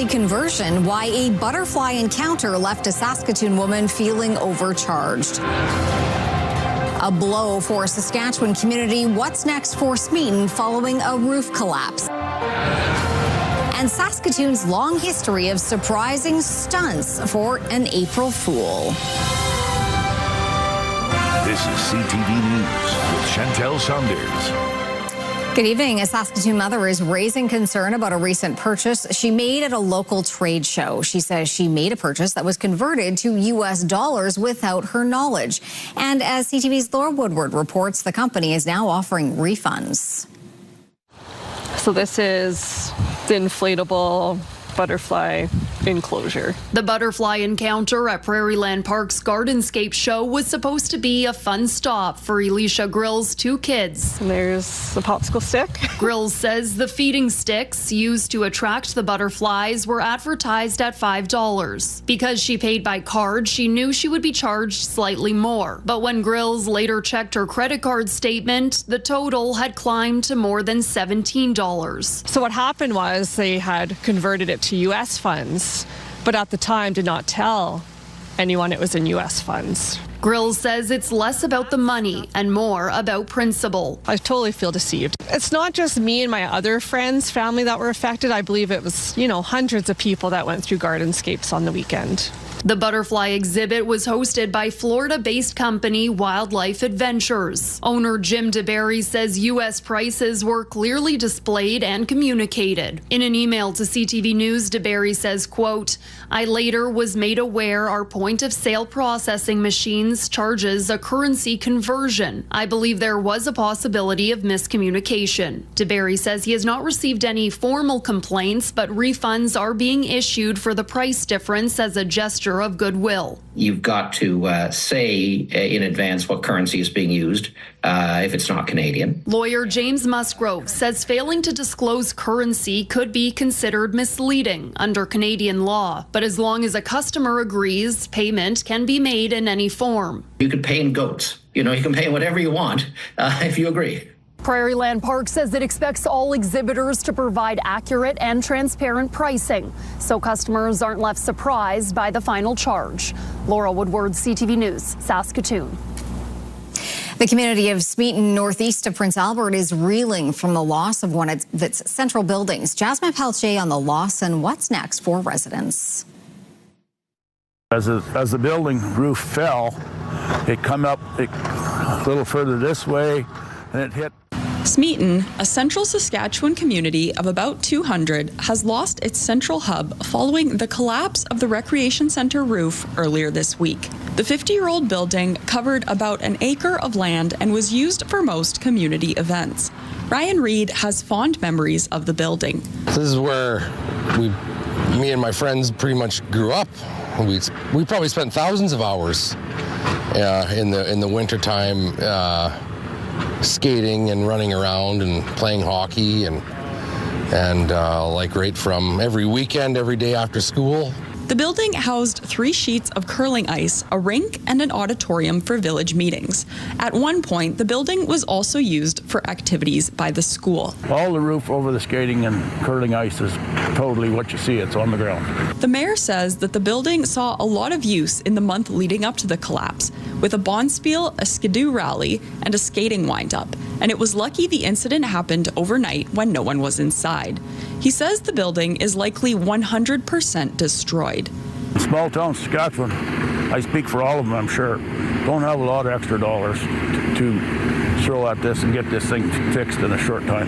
costly conversion, why a butterfly encounter left a Saskatoon woman feeling overcharged. A blow for a Saskatchewan community. What's next for Smeaton following a roof collapse? And Saskatoon's long history of surprising stunts for an April Fool. This is CTV News with Chantel Saunders. Good evening. A Saskatoon mother is raising concern about a recent purchase she made at a local trade show. She says she made a purchase that was converted to U.S. dollars without her knowledge. And as CTV's Laura Woodward reports, the company is now offering refunds. So this is the inflatable butterfly enclosure. The butterfly encounter at Prairieland Park's Gardenscape show was supposed to be a fun stop for Elisha Grill's 2 kids. And there's the popsicle stick. Grills says the feeding sticks used to attract the butterflies were advertised at $5. Because she paid by card, she knew she would be charged slightly more. But when Grills later checked her credit card statement, the total had climbed to more than $17. So what happened was they had converted it to U.S. funds, but at the time did not tell anyone it was in U.S. funds. Grills says it's less about the money and more about principle. I totally feel deceived. It's not just me and my other friends, family that were affected. I believe it was, hundreds of people that went through Gardenscapes on the weekend. The butterfly exhibit was hosted by Florida-based company Wildlife Adventures. Owner Jim DeBerry says U.S. prices were clearly displayed and communicated. In an email to CTV News, DeBerry says, quote, "I later was made aware our point-of-sale processing machines charges a currency conversion. I believe there was a possibility of miscommunication." DeBerry says he has not received any formal complaints, but refunds are being issued for the price difference as a gesture of goodwill. You've got to say in advance what currency is being used if it's not Canadian. Lawyer James Musgrove says failing to disclose currency could be considered misleading under Canadian law, but as long as a customer agrees, payment can be made in any form. You could pay in goats. You can pay whatever you want if you agree. Prairieland Park says it expects all exhibitors to provide accurate and transparent pricing, so customers aren't left surprised by the final charge. Laura Woodward, CTV News, Saskatoon. The community of Smeaton, northeast of Prince Albert, is reeling from the loss of one of its central buildings. Jasmine Pelche on the loss and what's next for residents. As the building roof fell, it come up a little further this way, and it hit. Smeaton, a central Saskatchewan community of about 200, has lost its central hub following the collapse of the recreation center roof earlier this week. The 50-year-old building covered about an acre of land and was used for most community events. Ryan Reed has fond memories of the building. This is where me and my friends pretty much grew up. We probably spent thousands of hours in the wintertime skating and running around and playing hockey and right from every weekend, every day after school. The building housed 3 sheets of curling ice, a rink, and an auditorium for village meetings. At one point, the building was also used for activities by the school. All the roof over the skating and curling ice is totally what you see. It's on the ground. The mayor says that the building saw a lot of use in the month leading up to the collapse, with a bonspiel, a skidoo rally, and a skating wind-up. And it was lucky the incident happened overnight when no one was inside. He says the building is likely 100% destroyed. Small town Saskatchewan, I speak for all of them, I'm sure, don't have a lot of extra dollars to throw at this and get this thing fixed in a short time.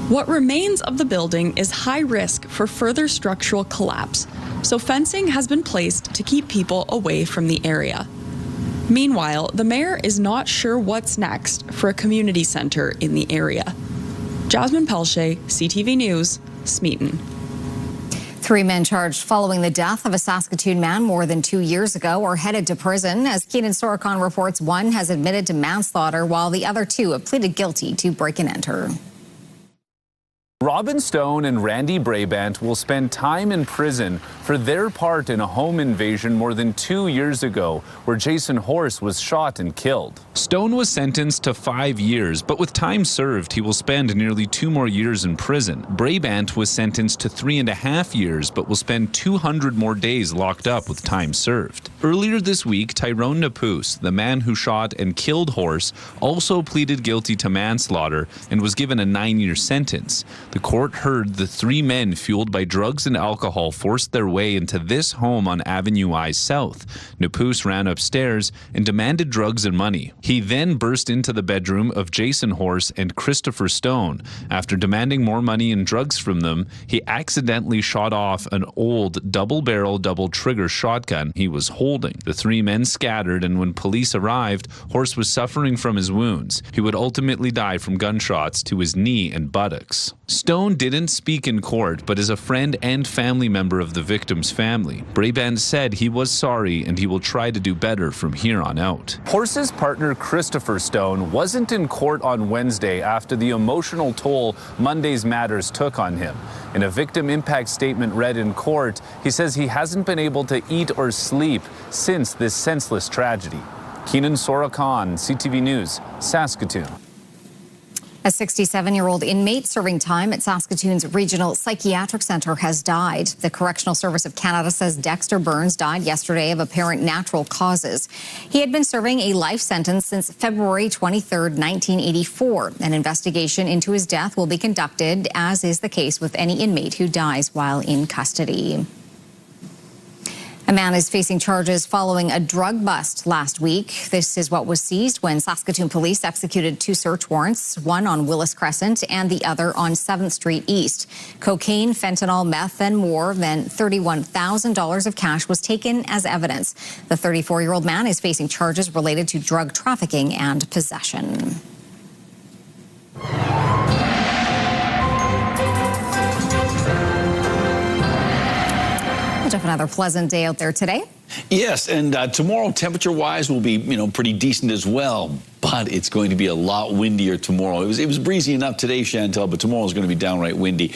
What remains of the building is high risk for further structural collapse, so fencing has been placed to keep people away from the area. Meanwhile, the mayor is not sure what's next for a community center in the area. Jasmine Pelche, CTV News, Smeaton. 3 men charged following the death of a Saskatoon man more than 2 years ago are headed to prison. As Keenan Sorokon reports, one has admitted to manslaughter while the other 2 have pleaded guilty to break and enter. Robin Stone and Randy Brabant will spend time in prison for their part in a home invasion more than 2 years ago, where Jason Horse was shot and killed. Stone was sentenced to 5 years, but with time served, he will spend nearly 2 more years in prison. Brabant was sentenced to 3.5 years, but will spend 200 more days locked up with time served. Earlier this week, Tyrone Napus, the man who shot and killed Horse, also pleaded guilty to manslaughter and was given a 9-year sentence. The court heard the 3 men fueled by drugs and alcohol forced their way into this home on Avenue I South. Napus ran upstairs and demanded drugs and money. He then burst into the bedroom of Jason Horse and Christopher Stone. After demanding more money and drugs from them, he accidentally shot off an old double-barrel, double-trigger shotgun he was holding. The 3 men scattered, and when police arrived, Horse was suffering from his wounds. He would ultimately die from gunshots to his knee and buttocks. Stone didn't speak in court, but is a friend and family member of the victim's family. Brabant said he was sorry and he will try to do better from here on out. Horse's partner Christopher Stone wasn't in court on Wednesday after the emotional toll Monday's matters took on him. In a victim impact statement read in court, he says he hasn't been able to eat or sleep since this senseless tragedy. Keenan Sora Khan, CTV News, Saskatoon. A 67-year-old inmate serving time at Saskatoon's Regional Psychiatric Centre has died. The Correctional Service of Canada says Dexter Burns died yesterday of apparent natural causes. He had been serving a life sentence since February 23, 1984. An investigation into his death will be conducted, as is the case with any inmate who dies while in custody. A man is facing charges following a drug bust last week. This is what was seized when Saskatoon police executed 2 search warrants, one on Willis Crescent and the other on 7th Street East. Cocaine, fentanyl, meth, and more than $31,000 of cash was taken as evidence. The 34-year-old man is facing charges related to drug trafficking and possession. Another pleasant day out there today. Yes, and tomorrow, temperature-wise, will be pretty decent as well. But it's going to be a lot windier tomorrow. It was breezy enough today, Chantel, but tomorrow is going to be downright windy.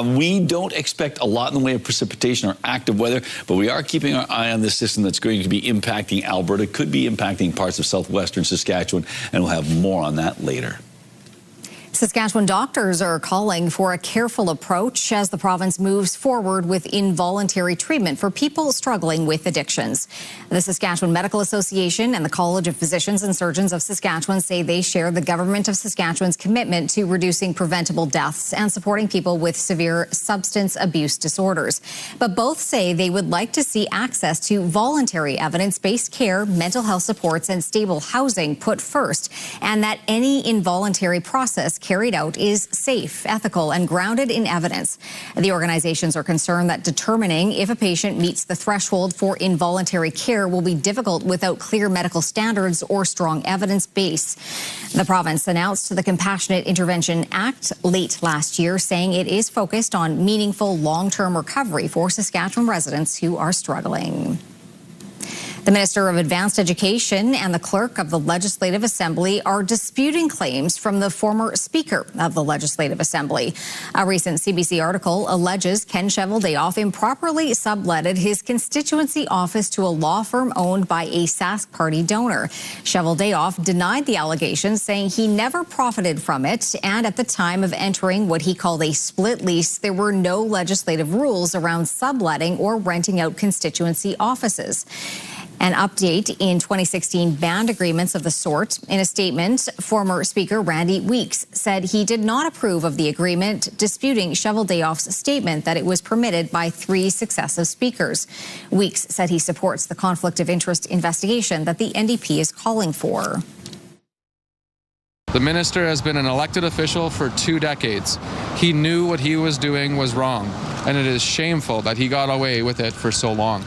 We don't expect a lot in the way of precipitation or active weather, but we are keeping our eye on this system that's going to be impacting Alberta, could be impacting parts of southwestern Saskatchewan, and we'll have more on that later. Saskatchewan doctors are calling for a careful approach as the province moves forward with involuntary treatment for people struggling with addictions. The Saskatchewan Medical Association and the College of Physicians and Surgeons of Saskatchewan say they share the Government of Saskatchewan's commitment to reducing preventable deaths and supporting people with severe substance abuse disorders. But both say they would like to see access to voluntary evidence-based care, mental health supports, and stable housing put first, and that any involuntary process carried out is safe, ethical, and grounded in evidence. The organizations are concerned that determining if a patient meets the threshold for involuntary care will be difficult without clear medical standards or strong evidence base. The province announced the Compassionate Intervention Act late last year, saying it is focused on meaningful long-term recovery for Saskatchewan residents who are struggling. The Minister of Advanced Education and the Clerk of the Legislative Assembly are disputing claims from the former Speaker of the Legislative Assembly. A recent CBC article alleges Ken Cheveldayoff improperly subletted his constituency office to a law firm owned by a Sask Party donor. Cheveldayoff denied the allegations, saying he never profited from it, and at the time of entering what he called a split lease, there were no legislative rules around subletting or renting out constituency offices. An update in 2016 banned agreements of the sort. In a statement, former Speaker Randy Weeks said he did not approve of the agreement, disputing Cheveldayoff's statement that it was permitted by 3 successive speakers. Weeks said he supports the conflict of interest investigation that the NDP is calling for. The minister has been an elected official for 2 decades. He knew what he was doing was wrong, and it is shameful that he got away with it for so long.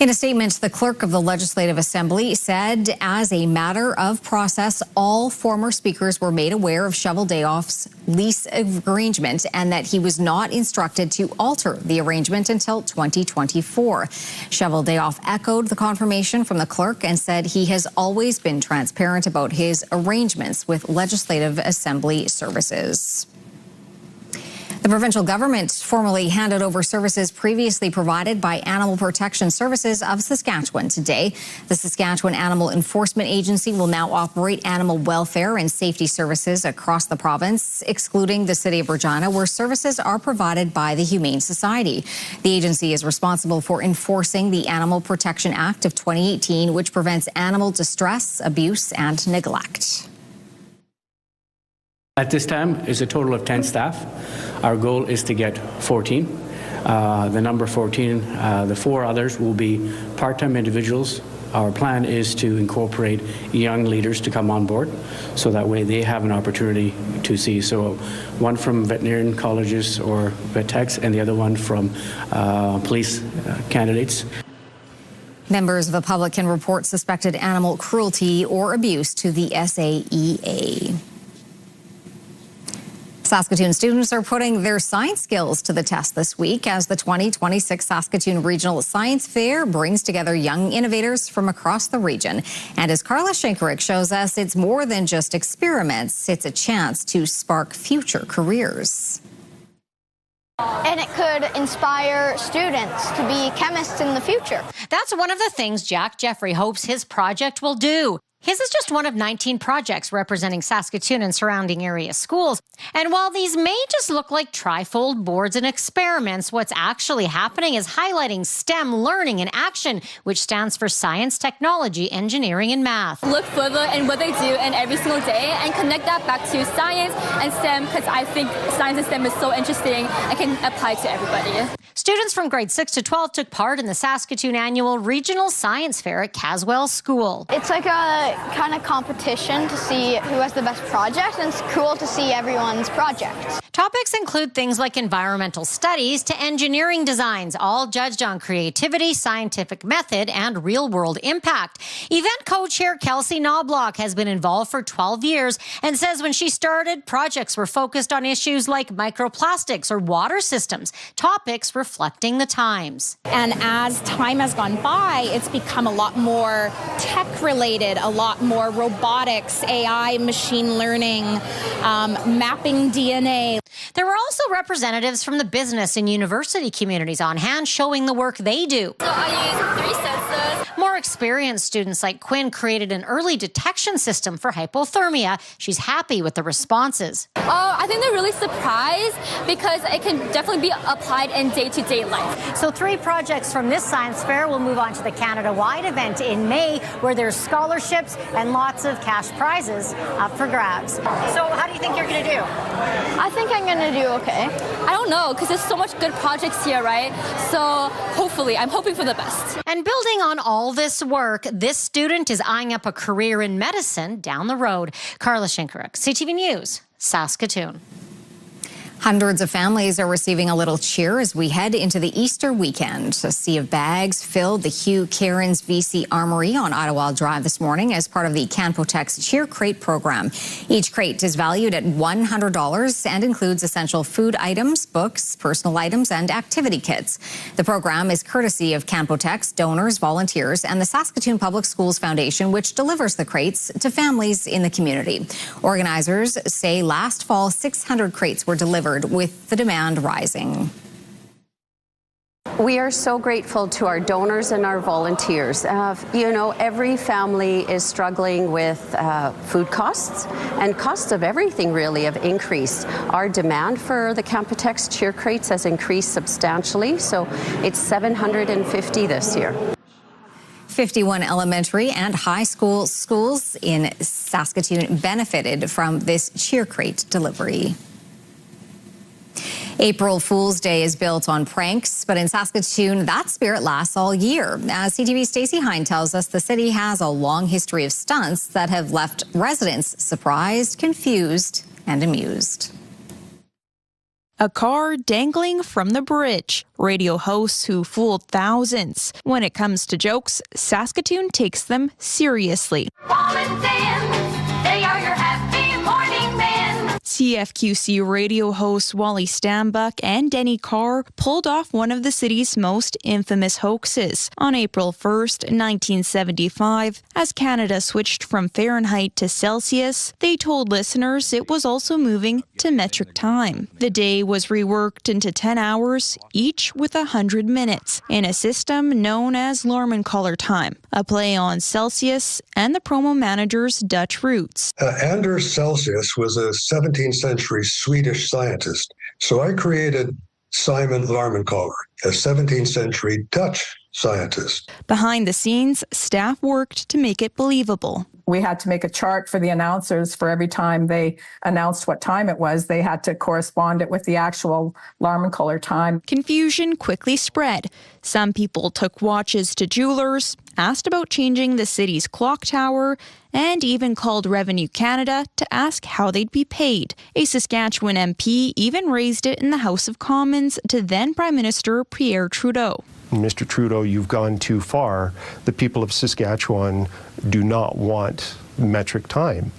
In a statement, the Clerk of the Legislative Assembly said, as a matter of process, all former speakers were made aware of Cheveldayoff's lease arrangement and that he was not instructed to alter the arrangement until 2024. Cheveldayoff echoed the confirmation from the clerk and said he has always been transparent about his arrangements with Legislative Assembly services. The provincial government formally handed over services previously provided by Animal Protection Services of Saskatchewan today. The Saskatchewan Animal Enforcement Agency will now operate animal welfare and safety services across the province, excluding the city of Regina, where services are provided by the Humane Society. The agency is responsible for enforcing the Animal Protection Act of 2018, which prevents animal distress, abuse, and neglect. At this time is a total of 10 staff. Our goal is to get 14. The number 14, the 4 others will be part-time individuals. Our plan is to incorporate young leaders to come on board, so that way they have an opportunity to see. So one from veterinarian colleges or vet techs, and the other one from police candidates. Members of the public can report suspected animal cruelty or abuse to the SAEA. Saskatoon students are putting their science skills to the test this week as the 2026 Saskatoon Regional Science Fair brings together young innovators from across the region. And as Carla Shinkarek shows us, it's more than just experiments. It's a chance to spark future careers. And it could inspire students to be chemists in the future. That's one of the things Jack Jeffrey hopes his project will do. His is just one of 19 projects representing Saskatoon and surrounding area schools. And while these may just look like trifold boards and experiments, what's actually happening is highlighting STEM learning in action, which stands for science, technology, engineering, and math. Look further in what they do in every single day and connect that back to science and STEM, because I think science and STEM is so interesting and can apply to everybody. Students from grades 6 to 12 took part in the Saskatoon Annual Regional Science Fair at Caswell School. It's like a kind of competition to see who has the best project, and it's cool to see everyone's projects. Topics include things like environmental studies to engineering designs, all judged on creativity, scientific method, and real-world impact. Event co-chair Kelsey Knobloch has been involved for 12 years and says when she started, projects were focused on issues like microplastics or water systems, topics reflecting the times. And as time has gone by, it's become a lot more tech-related, a lot more robotics, AI, machine learning, mapping DNA. There were also representatives from the business and university communities on hand showing the work they do. So I use 3 sensors. More experienced students like Quinn created an early detection system for hypothermia. She's happy with the responses. I think they're really surprised because it can definitely be applied in day-to-day life. So 3 projects from this science fair will move on to the Canada-wide event in May, where there's scholarships and lots of cash prizes up for grabs. So how do you think you're going to do? I think I'm going to do okay. I don't know, because there's so much good projects here, right? So hopefully, I'm hoping for the best. And building on all this work, this student is eyeing up a career in medicine down the road. Carla Shinkarek, CTV News, Saskatoon. Hundreds of families are receiving a little cheer as we head into the Easter weekend. A sea of bags filled the Hugh Cairns VC Armory on Ottawa Drive this morning as part of the Canpotex Cheer Crate program. Each crate is valued at $100 and includes essential food items, books, personal items, and activity kits. The program is courtesy of Canpotex, donors, volunteers, and the Saskatoon Public Schools Foundation, which delivers the crates to families in the community. Organizers say last fall, 600 crates were delivered, with the demand rising. We are so grateful to our donors and our volunteers. Every family is struggling with food costs, and costs of everything really have increased. Our demand for the Canpotex cheer crates has increased substantially, so it's 750 this year. 51 elementary and high school schools in Saskatoon benefited from this cheer crate delivery. April Fool's Day is built on pranks, but in Saskatoon, that spirit lasts all year. As CTV's Stacey Hine tells us, the city has a long history of stunts that have left residents surprised, confused, and amused. A car dangling from the bridge. Radio hosts who fooled thousands. When it comes to jokes, Saskatoon takes them seriously. They are your happy morning men. CFQC radio hosts Wally Stambuck and Denny Carr pulled off one of the city's most infamous hoaxes. On April 1st, 1975, as Canada switched from Fahrenheit to Celsius, they told listeners it was also moving to metric time. The day was reworked into 10 hours, each with 100 minutes, in a system known as Larmancollar time, a play on Celsius and the promo manager's Dutch roots. Anders Celsius was a 17th century Swedish scientist, so I created Simon Larmancollar, a 17th century Dutch scientist. Behind the scenes, staff worked to make it believable. We had to make a chart for the announcers for every time they announced what time it was. They had to correspond it with the actual Larmancollar time. Confusion quickly spread. Some people took watches to jewelers, asked about changing the city's clock tower, and even called Revenue Canada to ask how they'd be paid. A Saskatchewan MP even raised it in the House of Commons to then Prime Minister Pierre Trudeau. Mr. Trudeau, you've gone too far. The people of Saskatchewan do not want metric time.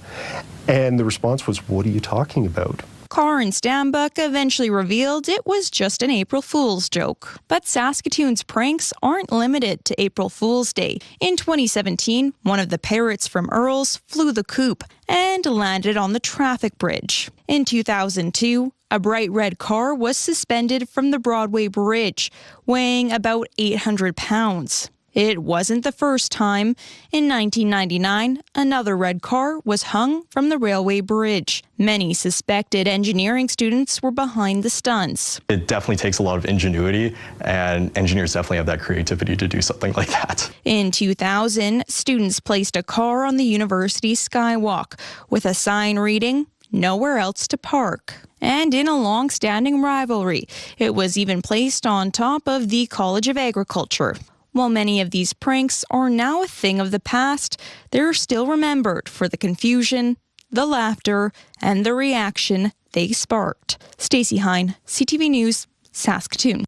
And the response was, what are you talking about? Carr and Stambuck eventually revealed it was just an April Fool's joke. But Saskatoon's pranks aren't limited to April Fool's Day. In 2017, one of the parrots from Earls flew the coop and landed on the traffic bridge. In 2002, a bright red car was suspended from the Broadway Bridge, weighing about 800 pounds. It wasn't the first time. In 1999, another red car was hung from the railway bridge. Many suspected engineering students were behind the stunts. It definitely takes a lot of ingenuity, and engineers definitely have that creativity to do something like that. In 2000, students placed a car on the university skywalk with a sign reading, "Nowhere else to park." And in a long-standing rivalry, it was even placed on top of the College of Agriculture. While many of these pranks are now a thing of the past, they're still remembered for the confusion, the laughter, and the reaction they sparked. Stacey Hine, CTV News, Saskatoon.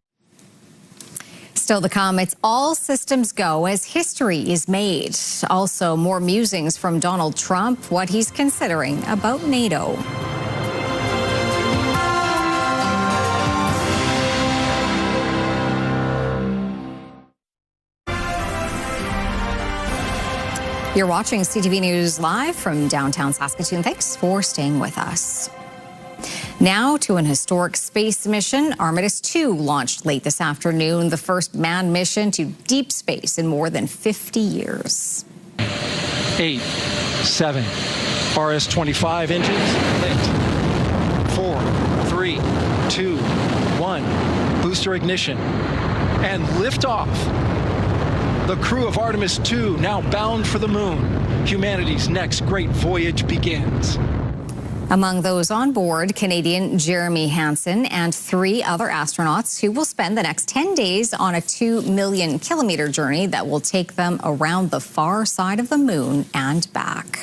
Still to come, it's all systems go as history is made. Also, more musings from Donald Trump, what he's considering about NATO. You're watching CTV News live from downtown Saskatoon. Thanks for staying with us. Now to an historic space mission. Artemis 2 launched late this afternoon, the first manned mission to deep space in more than 50 years. 8, 7, RS-25 engines lit. 4, 3, 2, 1. Booster ignition and liftoff. The crew of Artemis 2 now bound for the moon. Humanity's next great voyage begins. Among those on board, Canadian Jeremy Hansen and 3 other astronauts who will spend the next 10 days on a 2 million kilometer journey that will take them around the far side of the moon and back.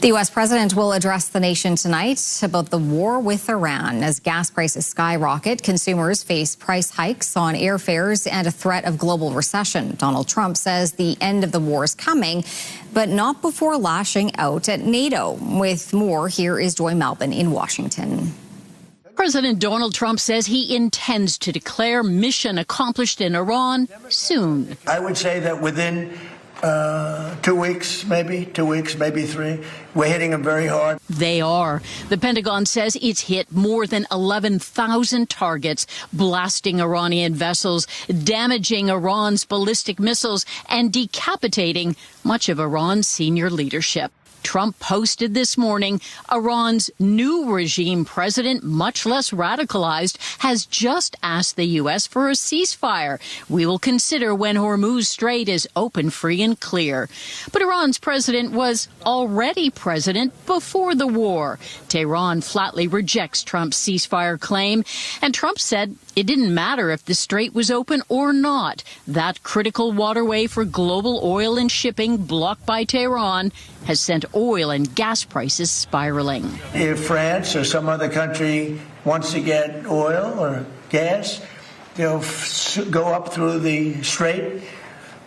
The U.S. president will address the nation tonight about the war with Iran. As gas prices skyrocket, consumers face price hikes on airfares and a threat of global recession. Donald Trump says the end of the war is coming, but not before lashing out at NATO. With more, here is Joy Malbin in Washington. President Donald Trump says he intends to declare mission accomplished in Iran soon. I would say that within 2 weeks, maybe 3. We're hitting them very hard. They are. The Pentagon says it's hit more than 11,000 targets, blasting Iranian vessels, damaging Iran's ballistic missiles, and decapitating much of Iran's senior leadership. Trump posted this morning, Iran's new regime president, much less radicalized, has just asked the U.S. for a ceasefire. We will consider when Hormuz Strait is open, free, and clear. But Iran's president was already president before the war. Tehran flatly rejects Trump's ceasefire claim, and Trump said it didn't matter if the strait was open or not. That critical waterway for global oil and shipping blocked by Tehran has sent oil and gas prices spiraling. If France or some other country wants to get oil or gas, they'll go up through the strait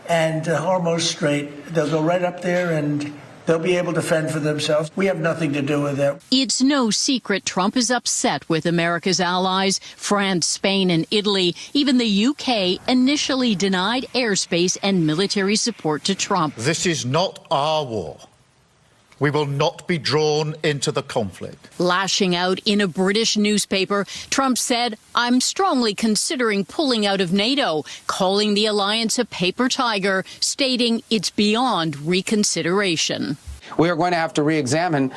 and Hormuz Strait. They'll go right up there and They'll be able to fend for themselves. We have nothing to do with that. It's no secret Trump is upset with America's allies. France, Spain, and Italy. Even the UK initially denied airspace and military support to Trump. This is not our war. We will not be drawn into the conflict. Lashing out in a British newspaper, Trump said, "I'm strongly considering pulling out of NATO," calling the alliance a paper tiger, stating it's beyond reconsideration. We are going to have to re-examine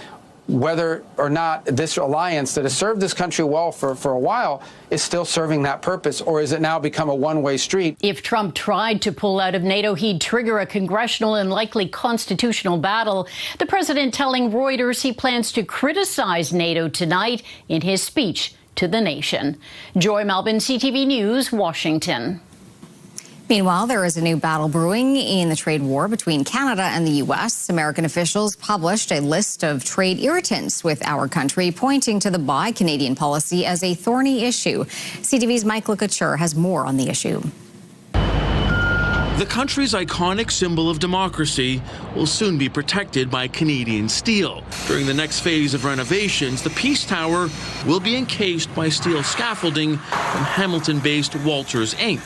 whether or not this alliance that has served this country well for a while is still serving that purpose, or is it now become a one-way street? If Trump tried to pull out of NATO, he'd trigger a congressional and likely constitutional battle. The president telling Reuters he plans to criticize NATO tonight in his speech to the nation. Joy Melvin, CTV News, Washington. Meanwhile, there is a new battle brewing in the trade war between Canada and the U.S. American officials published a list of trade irritants with our country, pointing to the Buy Canadian policy as a thorny issue. CTV's Mike Couture has more on the issue. The country's iconic symbol of democracy will soon be protected by Canadian steel. During the next phase of renovations, the Peace Tower will be encased by steel scaffolding from Hamilton-based Walters Inc.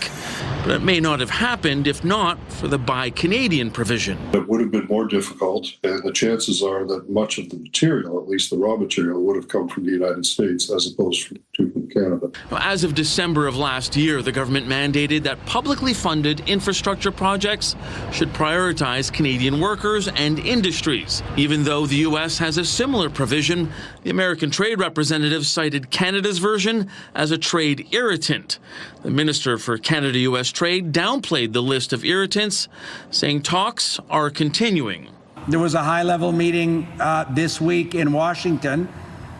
But it may not have happened if not for the Buy Canadian provision. It would have been more difficult, and the chances are that much of the material, at least the raw material, would have come from the United States as opposed to from Canada. As of December of last year, the government mandated that publicly funded infrastructure projects should prioritize Canadian workers and industries. Even though the U.S. has a similar provision, the American trade representative cited Canada's version as a trade irritant. The Minister for Canada-U.S. Trade downplayed the list of irritants, saying talks are continuing. There was a high-level meeting this week in Washington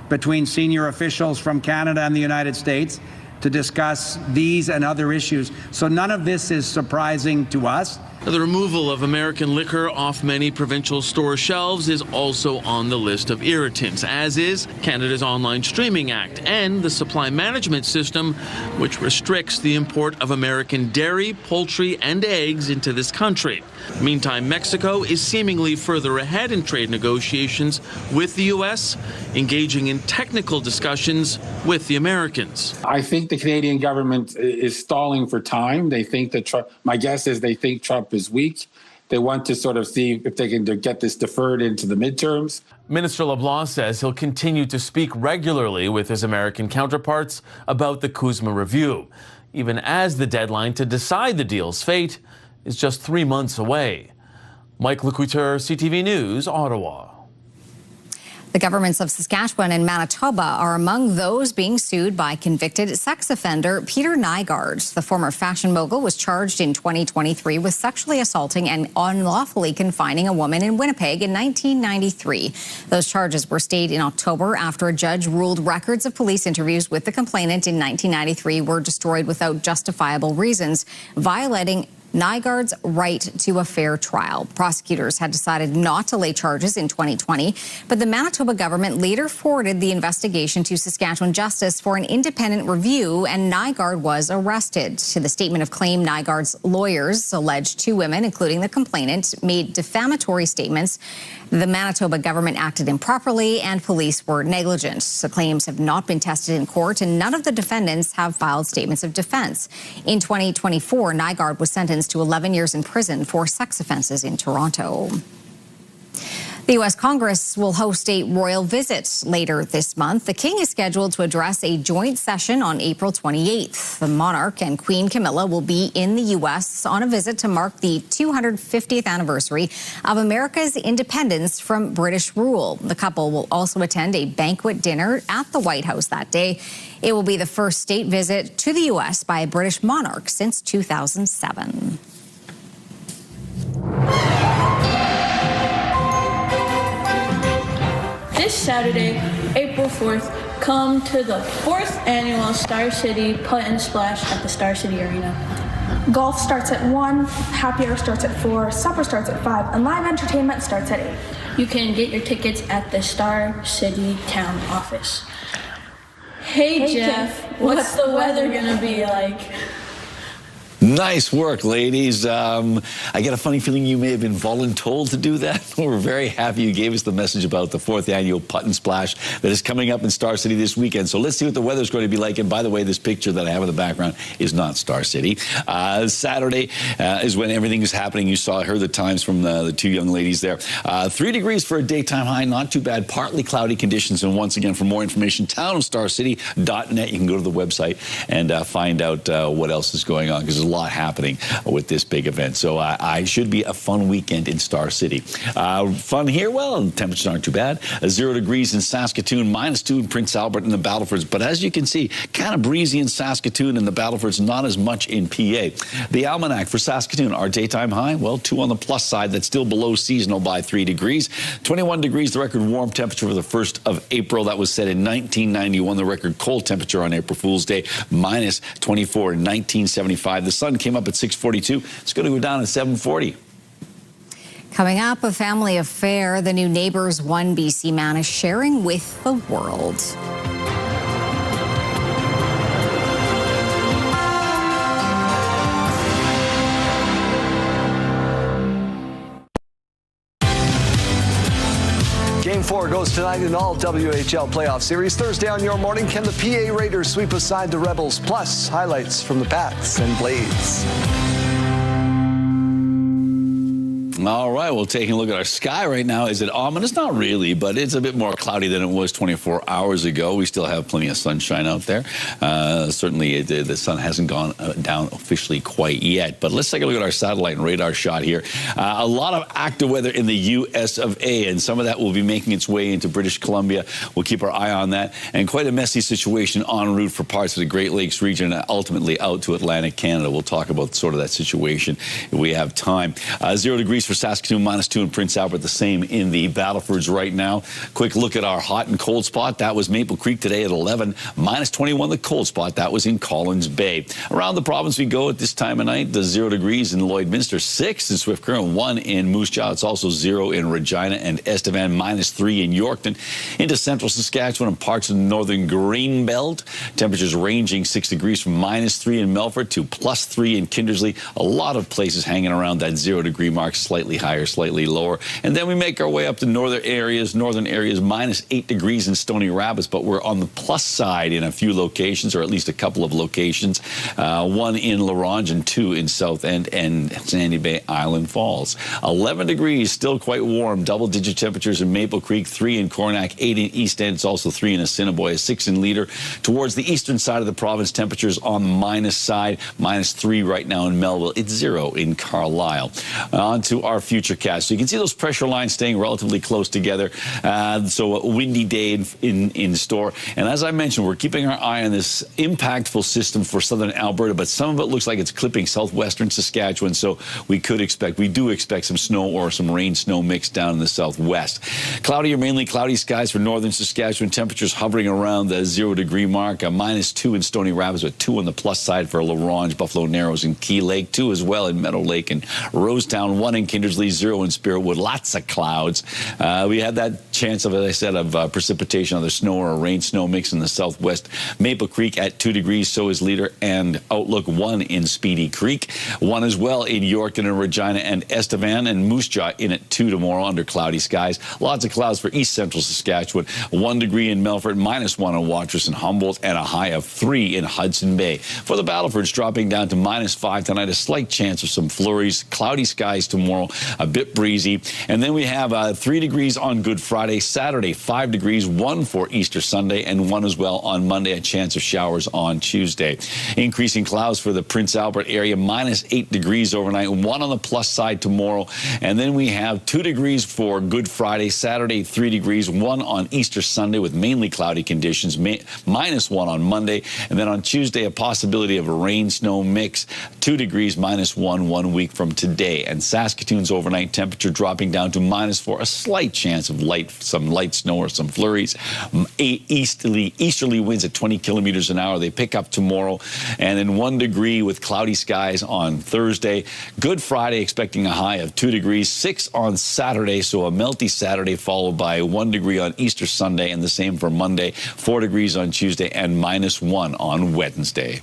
between senior officials from Canada and the United States to discuss these and other issues. So none of this is surprising to us. The removal of American liquor off many provincial store shelves is also on the list of irritants, as is Canada's Online Streaming Act and the supply management system, which restricts the import of American dairy, poultry, and eggs into this country. Meantime, Mexico is seemingly further ahead in trade negotiations with the U.S., engaging in technical discussions with the Americans. I think the Canadian government is stalling for time. They think that Trump, my guess is they think Trump is weak. They want to sort of see if they can get this deferred into the midterms. Minister LeBlanc says he'll continue to speak regularly with his American counterparts about the CUSMA review, even as the deadline to decide the deal's fate is just 3 months away. Mike Couture, CTV News, Ottawa. The governments of Saskatchewan and Manitoba are among those being sued by convicted sex offender Peter Nygard. The former fashion mogul was charged in 2023 with sexually assaulting and unlawfully confining a woman in Winnipeg in 1993. Those charges were stayed in October after a judge ruled records of police interviews with the complainant in 1993 were destroyed without justifiable reasons, violating Nygard's right to a fair trial. Prosecutors had decided not to lay charges in 2020, but the Manitoba government later forwarded the investigation to Saskatchewan Justice for an independent review, and Nygard was arrested. To the statement of claim, Nygard's lawyers alleged 2 women, including the complainant, made defamatory statements. The Manitoba government acted improperly and police were negligent. The claims have not been tested in court, and none of the defendants have filed statements of defense. In 2024, Nygard was sentenced to 11 years in prison for sex offenses in Toronto. The U.S. Congress will host a royal visit later this month. The king is scheduled to address a joint session on April 28th. The monarch and Queen Camilla will be in the U.S. on a visit to mark the 250th anniversary of America's independence from British rule. The couple will also attend a banquet dinner at the White House that day. It will be the first state visit to the U.S. by a British monarch since 2007. This Saturday, April 4th, come to the 4th annual Star City Putt and Splash at the Star City Arena. Golf starts at 1, happy hour starts at 4, supper starts at 5, and live entertainment starts at 8. You can get your tickets at the Star City Town office. Hey Jeff, what's the weather gonna be like? Nice work, ladies. I get a funny feeling you may have been voluntold to do that. We're very happy you gave us the message about the 4th annual Putt and Splash that is coming up in Star City this weekend. So let's see what the weather's going to be like. And by the way, this picture that I have in the background is not Star City. Saturday is when everything is happening. You heard the times from the two young ladies there. 3 degrees for a daytime high, not too bad. Partly cloudy conditions. And once again, for more information, townofstarcity.net. You can go to the website and find out what else is going on, because there's a lot happening with this big event. So I should be a fun weekend in Star City. Fun here? Well, temperatures aren't too bad. 0 degrees in Saskatoon, -2 in Prince Albert and the Battlefords. But as you can see, kind of breezy in Saskatoon and the Battlefords, not as much in PA. The almanac for Saskatoon, our daytime high, well, 2 on the plus side. That's still below seasonal by 3 degrees. 21 degrees, the record warm temperature for the 1st of April. That was set in 1991. The record cold temperature on April Fool's Day, -24 in 1975. The sun came up at 6:42. It's going to go down at 7:40. Coming up, a family affair the new Neighbours 1 BC man is sharing with the world. Game 4 goes tonight in all WHL playoff series. Thursday on Your Morning, can the PA Raiders sweep aside the Rebels? Plus, highlights from the Pats and Blades. All right, well, taking a look at our sky right now. Is it ominous? Not really, but it's a bit more cloudy than it was 24 hours ago. We still have plenty of sunshine out there. Certainly, the sun hasn't gone down officially quite yet. But let's take a look at our satellite and radar shot here. A lot of active weather in the U.S. of A., and some of that will be making its way into British Columbia. We'll keep our eye on that. And quite a messy situation en route for parts of the Great Lakes region and ultimately out to Atlantic Canada. We'll talk about sort of that situation if we have time. 0 degrees for Saskatoon, -2 in Prince Albert, the same in the Battlefords right now. Quick look at our hot and cold spot. That was Maple Creek today at 11, -21 the cold spot. That was in Collins Bay. Around the province we go at this time of night. The 0 degrees in Lloydminster, 6 in Swift Current, 1 in Moose Jaw. It's also 0 in Regina and Estevan, -3 in Yorkton. Into central Saskatchewan and parts of the northern Green Belt. Temperatures ranging 6 degrees from -3 in Melfort to +3 in Kindersley. A lot of places hanging around that 0 degree mark, slightly higher, slightly lower. And then we make our way up to northern areas, -8 degrees in Stony Rapids, but we're on the plus side in a few locations, or at least a couple of locations. 1 in La Ronge and 2 in South End and Sandy Bay Island Falls. 11 degrees, still quite warm. Double-digit temperatures in Maple Creek, 3 in Coronach, 8 in East End. It's also 3 in Assiniboia, 6 in Leader. Towards the eastern side of the province, temperatures on the minus side, -3 right now in Melville. It's 0 in Carlisle. On to our futurecast. So you can see those pressure lines staying relatively close together. So a windy day in store. And as I mentioned, we're keeping our eye on this impactful system for southern Alberta, but some of it looks like it's clipping southwestern Saskatchewan. So we do expect some snow or some rain snow mix down in the southwest. Cloudy or mainly cloudy skies for northern Saskatchewan. Temperatures hovering around the 0 degree mark. -2 in Stony Rapids, with 2 on the plus side for La Ronge, Buffalo Narrows, and Key Lake. 2 as well in Meadow Lake and Rosetown. 1 in Kindersley, 0 in Spiritwood. Lots of clouds. We had that chance of, as I said, of precipitation, either snow or a rain snow mix in the southwest. Maple Creek at 2 degrees, so is Leader and Outlook. 1 in Speedy Creek. 1 as well in Yorkton and Regina and Estevan, and Moose Jaw in at 2 tomorrow under cloudy skies. Lots of clouds for east central Saskatchewan. 1 degree in Melfort, -1 in Watrous and Humboldt, and a high of 3 in Hudson Bay. For the Battlefords, dropping down to -5 tonight. A slight chance of some flurries. Cloudy skies tomorrow, a bit breezy. And then we have 3 degrees on Good Friday. Saturday, 5 degrees, 1 for Easter Sunday, and 1 as well on Monday. A chance of showers on Tuesday. Increasing clouds for the Prince Albert area, -8 degrees overnight, 1 on the plus side tomorrow. And then we have 2 degrees for Good Friday. Saturday, 3 degrees, 1 on Easter Sunday with mainly cloudy conditions, -1 on Monday. And then on Tuesday, a possibility of a rain snow mix, 2 degrees, -1 1 week from today. And Saskatoon's overnight temperature dropping down to -4, a slight chance of some light snow or some flurries. Easterly winds at 20 kilometers an hour. They pick up tomorrow. And then 1 degree with cloudy skies on Thursday. Good Friday, expecting a high of 2 degrees, 6 on Saturday, so a melty Saturday, followed by 1 degree on Easter Sunday, and the same for Monday, 4 degrees on Tuesday, and -1 on Wednesday.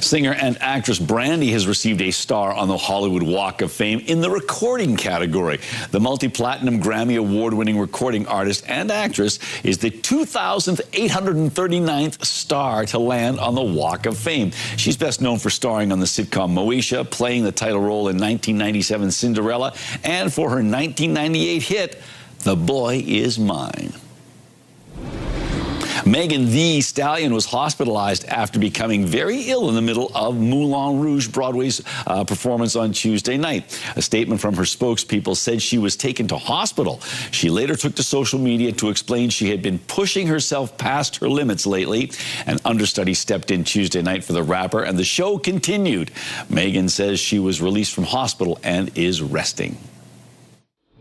Singer and actress Brandy has received a star on the Hollywood Walk of Fame in the recording category. The multi-platinum Grammy Award-winning recording artist and actress is the 2,839th star to land on the Walk of Fame. She's best known for starring on the sitcom Moesha, playing the title role in 1997's Cinderella, and for her 1998 hit, The Boy Is Mine. Megan Thee Stallion was hospitalized after becoming very ill in the middle of Moulin Rouge Broadway's performance on Tuesday night. A statement from her spokespeople said she was taken to hospital. She later took to social media to explain she had been pushing herself past her limits lately. An understudy stepped in Tuesday night for the rapper, and the show continued. Megan says she was released from hospital and is resting.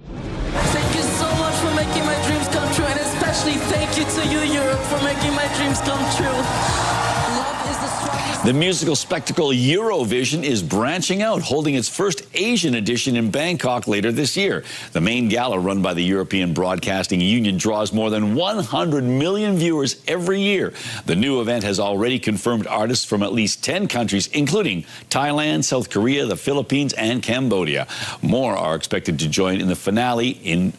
Thank you so much for making my dreams come true, and especially thank you to you, Europe, for making my dreams come true. Love is the strongest. The musical spectacle Eurovision is branching out, holding its first Asian edition in Bangkok later this year. The main gala, run by the European Broadcasting Union, draws more than 100 million viewers every year. The new event has already confirmed artists from at least 10 countries, including Thailand, South Korea, the Philippines, and Cambodia. More are expected to join in the finale in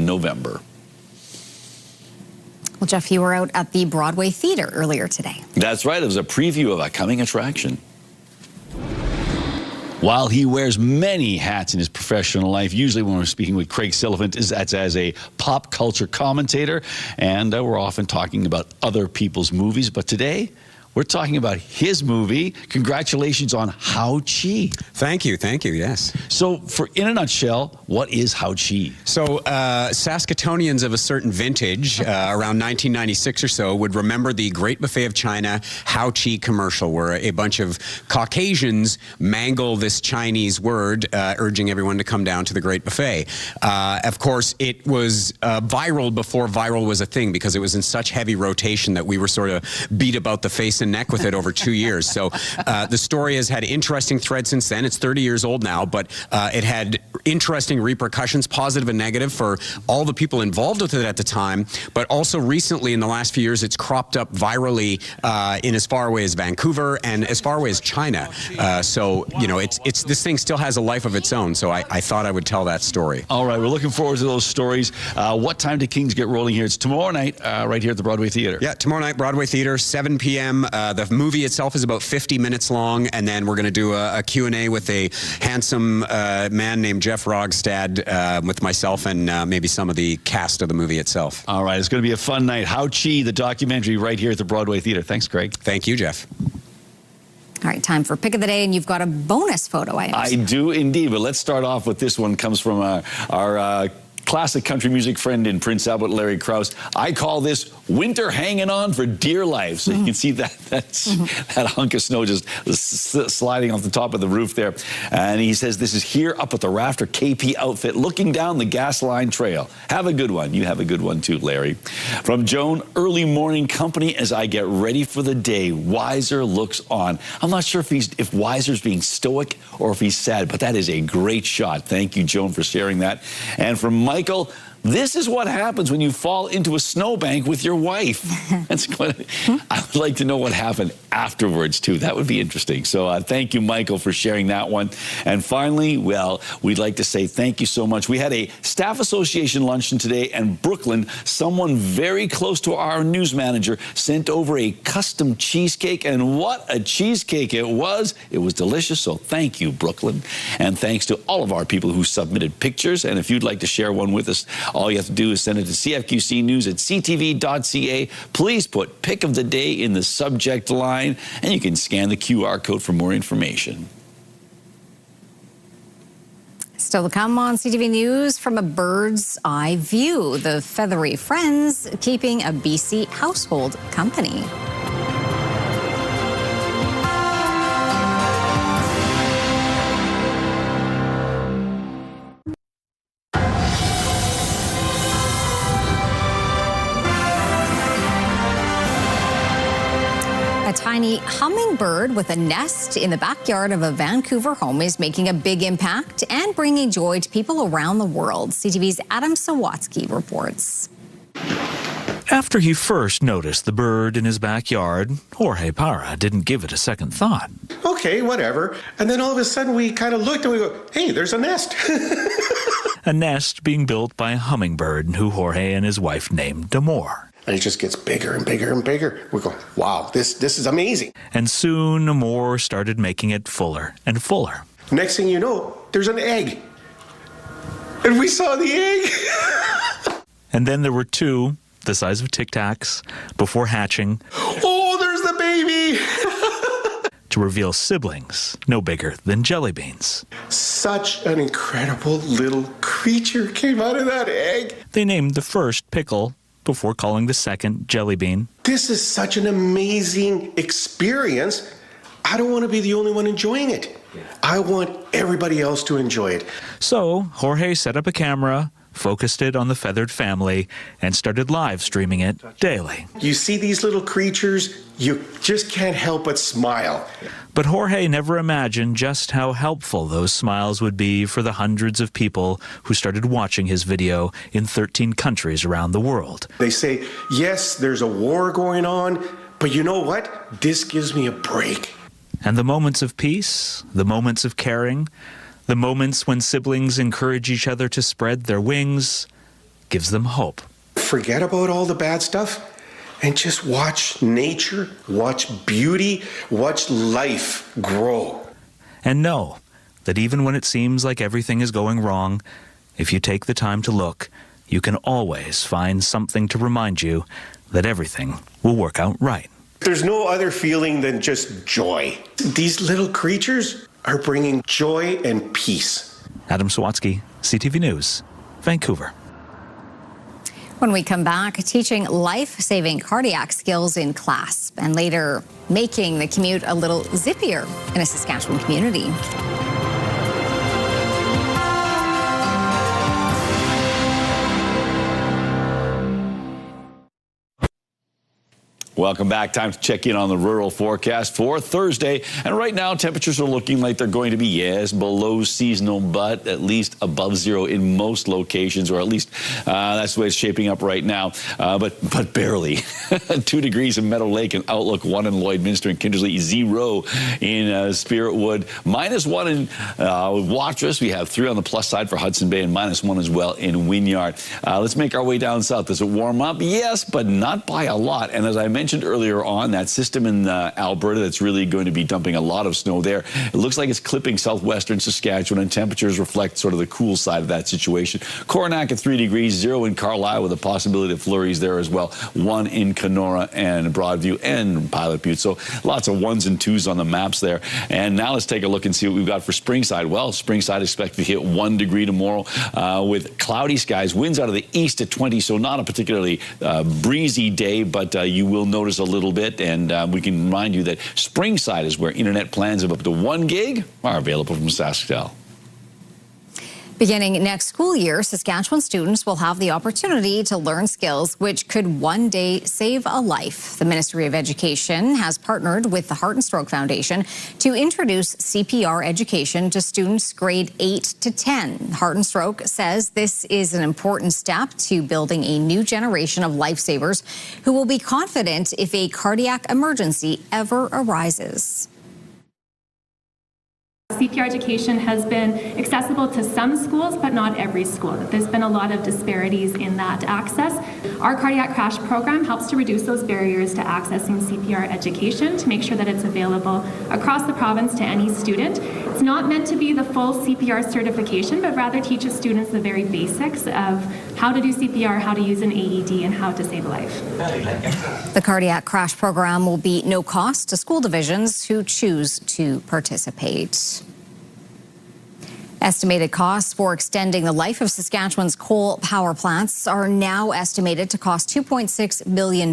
November. Well, Jeff, you were out at the Broadway Theatre earlier today. That's right. It was a preview of a coming attraction. While he wears many hats in his professional life, usually when we're speaking with Craig Sullivan, that's as a pop culture commentator, and we're often talking about other people's movies. But today, we're talking about his movie. Congratulations on How Chi. Thank you, yes. So, in a nutshell, what is How Chi? So, Saskatoonians of a certain vintage, around 1996 or so, would remember the Great Buffet of China How Chi commercial, where a bunch of Caucasians mangle this Chinese word, urging everyone to come down to the Great Buffet. Of course, it was viral before viral was a thing, because it was in such heavy rotation that we were sort of beat about the face and neck with it over 2 years. So the story has had interesting threads since then. It's 30 years old now, but it had interesting repercussions, positive and negative, for all the people involved with it at the time. But also recently, in the last few years, it's cropped up virally in as far away as Vancouver and as far away as China. So, you know, it's this thing still has a life of its own. So I thought I would tell that story. All right, we're looking forward to those stories. What time do Kings get rolling here? It's tomorrow night, right here at the Broadway Theatre. Yeah, tomorrow night, Broadway Theatre, 7 p.m. The movie itself is about 50 minutes long, and then we're going to do a Q&A with a handsome man named Jeff Rogstad, with myself and maybe some of the cast of the movie itself. All right, it's going to be a fun night. How Chi, the documentary, right here at the Broadway Theatre. Thanks, Craig. Thank you, Jeff. All right, time for Pick of the Day, and you've got a bonus photo, I do indeed, but let's start off with this one. Comes from our classic country music friend in Prince Albert, Larry Krause. I call this winter hanging on for dear life. So you can see that hunk of snow just sliding off the top of the roof there. And he says, this is here up at the Rafter KP outfit, looking down the gas line trail. Have a good one. You have a good one too, Larry. From Joan, early morning company as I get ready for the day. Wiser looks on. I'm not sure if Wiser's being stoic or if he's sad, but that is a great shot. Thank you, Joan, for sharing that. And from Michael, this is what happens when you fall into a snowbank with your wife. That's good. I would like to know what happened afterwards, too. That would be interesting. So thank you, Michael, for sharing that one. And finally, well, we'd like to say thank you so much. We had a staff association luncheon today, and Brooklyn, someone very close to our news manager, sent over a custom cheesecake. And what a cheesecake it was. It was delicious. So thank you, Brooklyn. And thanks to all of our people who submitted pictures. And if you'd like to share one with us, all you have to do is send it to cfqcnews@ctv.ca. Please put Pick of the Day in the subject line, and you can scan the QR code for more information. Still to come on CTV News, from a bird's eye view, the feathery friends keeping a BC household company. A tiny hummingbird with a nest in the backyard of a Vancouver home is making a big impact and bringing joy to people around the world. CTV's Adam Sawatsky reports. After he first noticed the bird in his backyard, Jorge Parra didn't give it a second thought. Okay, whatever. And then all of a sudden we kind of looked and we go, hey, there's a nest. A nest being built by a hummingbird who Jorge and his wife named Amor. And it just gets bigger and bigger and bigger. We go, wow, this is amazing. And soon Amor started making it fuller and fuller. Next thing you know, there's an egg. And we saw the egg. And then there were two, the size of Tic Tacs, before hatching. Oh, there's the baby! To reveal siblings no bigger than jelly beans. Such an incredible little creature came out of that egg. They named the first Pickle before calling the second Jelly Bean. This is such an amazing experience. I don't want to be the only one enjoying it. I want everybody else to enjoy it. So Jorge set up a camera, focused it on the feathered family, and started live streaming it daily. You see these little creatures, you just can't help but smile. But Jorge never imagined just how helpful those smiles would be for the hundreds of people who started watching his video in 13 countries around the world. They say, yes, there's a war going on, but you know what? This gives me a break. And the moments of peace, the moments of caring, the moments when siblings encourage each other to spread their wings, gives them hope. Forget about all the bad stuff and just watch nature, watch beauty, watch life grow. And know that even when it seems like everything is going wrong, if you take the time to look, you can always find something to remind you that everything will work out right. There's no other feeling than just joy. These little creatures are bringing joy and peace. Adam Sawatsky, CTV News, Vancouver. When we come back, teaching life-saving cardiac skills in class and later making the commute a little zippier in a Saskatchewan community. Welcome back. Time to check in on the rural forecast for Thursday. And right now, temperatures are looking like they're going to be, yes, below seasonal, but at least above zero in most locations, or at least that's the way it's shaping up right now. But barely. 2 degrees in Meadow Lake and Outlook, 1 in Lloydminster and Kindersley, 0 in Spiritwood, -1 in Watrous. We have 3 on the plus side for Hudson Bay and -1 as well in Wynyard. Let's make our way down south. Does it warm up? Yes, but not by a lot. And as I mentioned earlier on, that system in Alberta that's really going to be dumping a lot of snow there, it looks like it's clipping southwestern Saskatchewan, and temperatures reflect sort of the cool side of that situation. Coronach at 3 degrees, 0 in Carlisle with a possibility of flurries there as well, 1 in Kenora and Broadview and Pilot Butte. So lots of 1s and 2s on the maps there. And now let's take a look and see what we've got for Springside. Well, Springside expected to hit 1 degree tomorrow with cloudy skies, winds out of the east at 20, so not a particularly breezy day, but you will notice a little bit, and we can remind you that Springside is where internet plans of up to 1 gig are available from SaskTel. Beginning next school year, Saskatchewan students will have the opportunity to learn skills which could one day save a life. The Ministry of Education has partnered with the Heart and Stroke Foundation to introduce CPR education to students grade 8 to 10. Heart and Stroke says this is an important step to building a new generation of lifesavers who will be confident if a cardiac emergency ever arises. CPR education has been accessible to some schools, but not every school. There's been a lot of disparities in that access. Our cardiac crash program helps to reduce those barriers to accessing CPR education to make sure that it's available across the province to any student. It's not meant to be the full CPR certification, but rather teaches students the very basics of how to do CPR, how to use an AED, and how to save a life. The cardiac crash program will be no cost to school divisions who choose to participate. Estimated costs for extending the life of Saskatchewan's coal power plants are now estimated to cost $2.6 billion.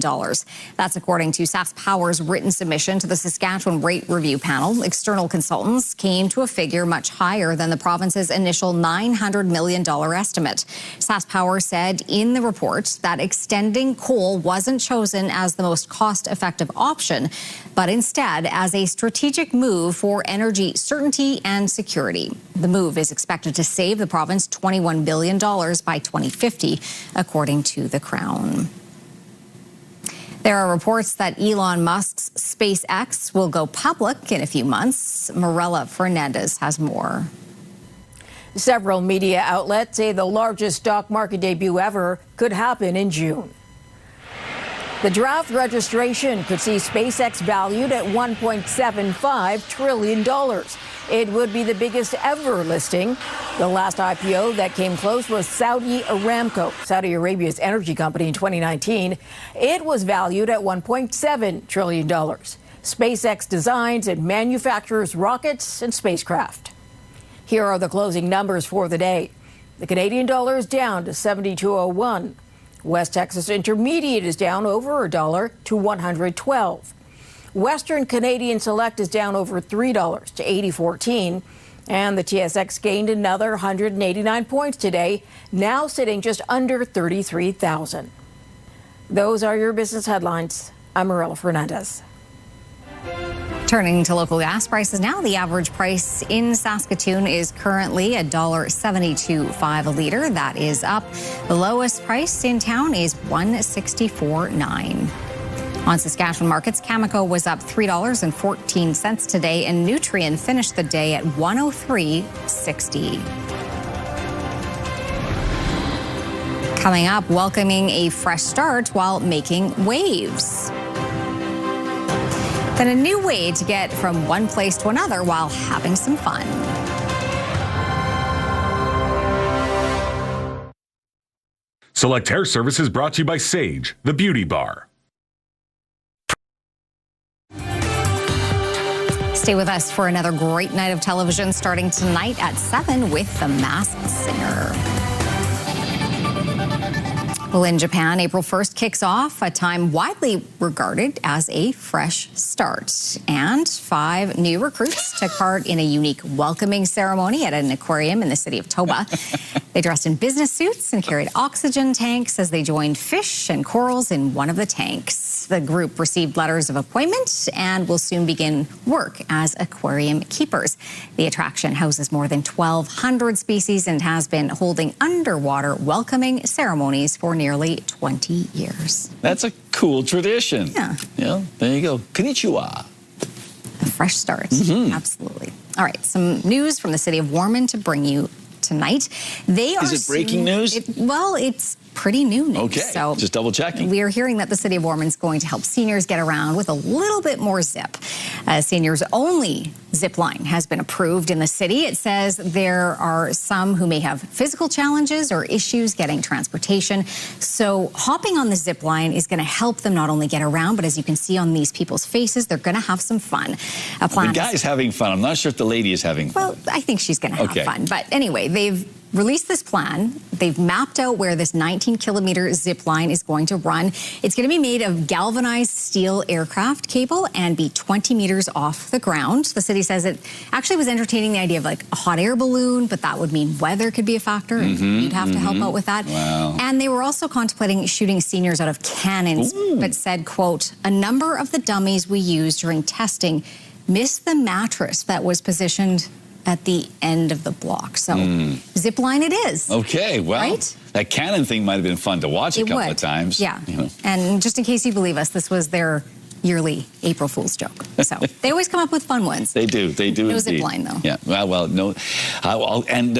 That's according to SaskPower's written submission to the Saskatchewan Rate Review Panel. External consultants came to a figure much higher than the province's initial $900 million estimate. SaskPower said in the report that extending coal wasn't chosen as the most cost-effective option, but instead as a strategic move for energy certainty and security. The move is expected to save the province $21 billion by 2050, according to the Crown. There are reports that Elon Musk's SpaceX will go public in a few months. Mirella Fernandez has more. Several media outlets say the largest stock market debut ever could happen in June. The draft registration could see SpaceX valued at $1.75 trillion. It would be the biggest ever listing. The last IPO that came close was Saudi Aramco, Saudi Arabia's energy company, in 2019. It was valued at $1.7 trillion. SpaceX designs and manufactures rockets and spacecraft. Here are the closing numbers for the day. The Canadian dollar is down to 72.01. West Texas Intermediate is down over $1 to 112. Western Canadian Select is down over $3 to 80.14. And the TSX gained another 189 points today, now sitting just under 33,000. Those are your business headlines. I'm Mirella Fernandez. Turning to local gas prices now, the average price in Saskatoon is currently $1.72.5 a liter. That is up. The lowest price in town is $1.64.9. On Saskatchewan markets, Cameco was up $3.14 today, and Nutrien finished the day at $103.60. Coming up, welcoming a fresh start while making waves. Then a new way to get from one place to another while having some fun. Select Hair Services brought to you by Sage, the beauty bar. Stay with us for another great night of television starting tonight at 7 with The Masked Singer. Well, in Japan, April 1st kicks off a time widely regarded as a fresh start. And 5 new recruits took part in a unique welcoming ceremony at an aquarium in the city of Toba. They dressed in business suits and carried oxygen tanks as they joined fish and corals in one of the tanks. The group received letters of appointment and will soon begin work as aquarium keepers. The attraction houses more than 1,200 species and has been holding underwater welcoming ceremonies for nearly 20 years. That's a cool tradition. Yeah. Yeah, there you go. Konnichiwa. A fresh start. Absolutely. All right, some news from the city of Warman to bring you tonight. Is it breaking news? It's pretty new news. Okay, so just double checking. We are hearing that the city of Warman is going to help seniors get around with a little bit more zip. Seniors only zip line has been approved in the city. It says there are some who may have physical challenges or issues getting transportation. So hopping on the zip line is going to help them not only get around, but as you can see on these people's faces, they're going to have some fun. The guy's having fun. I'm not sure if the lady is having fun. Well, I think she's going to have fun. But anyway, they've released this plan. They've mapped out where this 19-kilometer zip line is going to run. It's going to be made of galvanized steel aircraft cable and be 20 meters off the ground. The city says it actually was entertaining the idea of like a hot air balloon, but that would mean weather could be a factor. And you'd have to help out with that. Wow. And they were also contemplating shooting seniors out of cannons, but said, quote, a number of the dummies we used during testing missed the mattress that was positioned at the end of the block. So zip line it is. Okay, well, right? That cannon thing might have been fun to watch a couple of times. Yeah. You know. And just in case you believe us, this was their yearly April Fool's joke. So they always come up with fun ones. They do No indeed. zip line, though. Yeah, well, no. And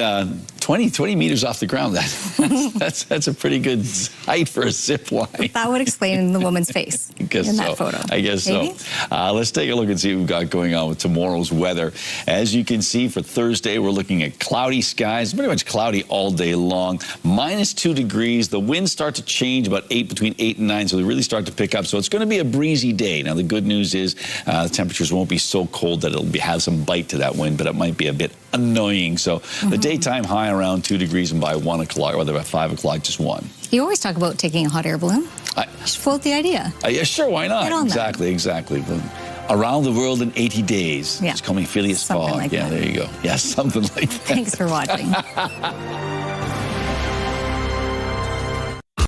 20 meters off the ground, that's a pretty good height for a zip line. That would explain the woman's face in that photo. I guess Maybe? so. Let's take a look and see what we've got going on with tomorrow's weather. As you can see, for Thursday, we're looking at cloudy skies, pretty much cloudy all day long. -2 degrees. The winds start to change about between 8 and 9, so they really start to pick up. So it's going to be a breezy day. Now, the good news is the temperatures won't be so cold that it'll have some bite to that wind, but it might be a bit annoying. So the daytime high around 2 degrees, and by 1 o'clock, or by 5 o'clock, just 1. You always talk about taking a hot air balloon. You should float the idea. Yeah, sure, why not? Get on Exactly. Around the world in 80 days. Yeah. Just call me Phileas Fogg. Like yeah, that. there you go. Yeah, something like that. Thanks for watching.